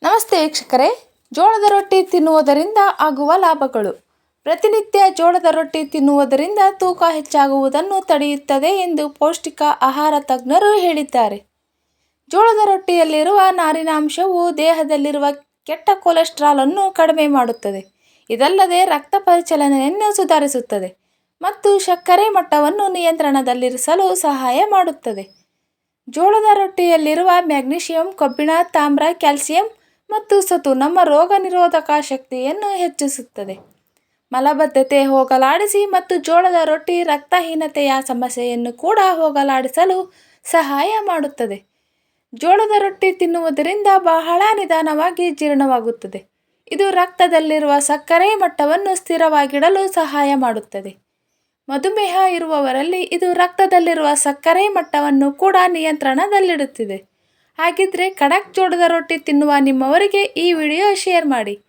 ನಮಸ್ತೆ ವೀಕ್ಷಕರೇ, ಜೋಳದ ರೊಟ್ಟಿ ತಿನ್ನುವುದರಿಂದ ಆಗುವ ಲಾಭಗಳು. ಪ್ರತಿನಿತ್ಯ ಜೋಳದ ರೊಟ್ಟಿ ತಿನ್ನುವುದರಿಂದ ತೂಕ ಹೆಚ್ಚಾಗುವುದನ್ನು ತಡೆಯುತ್ತದೆ ಎಂದು ಪೌಷ್ಟಿಕ ಆಹಾರ ತಜ್ಞರು ಹೇಳಿದ್ದಾರೆ. ಜೋಳದ ರೊಟ್ಟಿಯಲ್ಲಿರುವ ನಾರಿನಾಂಶವು ದೇಹದಲ್ಲಿರುವ ಕೆಟ್ಟ ಕೊಲೆಸ್ಟ್ರಾಲ್ ಅನ್ನು ಕಡಿಮೆ ಮಾಡುತ್ತದೆ. ಇದಲ್ಲದೆ ರಕ್ತ ಪರಿಚಲನೆಯನ್ನು ಸುಧಾರಿಸುತ್ತದೆ ಮತ್ತು ಸಕ್ಕರೆ ಮಟ್ಟವನ್ನು ನಿಯಂತ್ರಣದಲ್ಲಿರಿಸಲು ಸಹಾಯ ಮಾಡುತ್ತದೆ. ಜೋಳದ ರೊಟ್ಟಿಯಲ್ಲಿರುವ ಮ್ಯಾಗ್ನೀಷಿಯಂ, ಕಬ್ಬಿಣ, ತಾಮ್ರ, ಕ್ಯಾಲ್ಸಿಯಂ ಮತ್ತು ಸತು ನಮ್ಮ ರೋಗ ನಿರೋಧಕ ಶಕ್ತಿಯನ್ನು ಹೆಚ್ಚಿಸುತ್ತದೆ. ಮಲಬದ್ಧತೆ ಹೋಗಲಾಡಿಸಿ ಮತ್ತು ಜೋಳದ ರೊಟ್ಟಿ ರಕ್ತಹೀನತೆಯ ಸಮಸ್ಯೆಯನ್ನು ಕೂಡ ಹೋಗಲಾಡಿಸಲು ಸಹಾಯ ಮಾಡುತ್ತದೆ. ಜೋಳದ ರೊಟ್ಟಿ ತಿನ್ನುವುದರಿಂದ ಬಹಳ ನಿಧಾನವಾಗಿ ಜೀರ್ಣವಾಗುತ್ತದೆ. ಇದು ರಕ್ತದಲ್ಲಿರುವ ಸಕ್ಕರೆ ಮಟ್ಟವನ್ನು ಸ್ಥಿರವಾಗಿಡಲು ಸಹಾಯ ಮಾಡುತ್ತದೆ. ಮಧುಮೇಹ ಇರುವವರಲ್ಲಿ ಇದು ರಕ್ತದಲ್ಲಿರುವ ಸಕ್ಕರೆ ಮಟ್ಟವನ್ನು ಕೂಡ ನಿಯಂತ್ರಣದಲ್ಲಿಡುತ್ತದೆ. ಹಾಗಿದ್ರೆ ಖಡಕ್ ಜೋಳದ ರೊಟ್ಟಿ ತಿನ್ನುವ ನಿಮ್ಮವರಿಗೆ ಈ ವಿಡಿಯೋ ಶೇರ್ ಮಾಡಿ.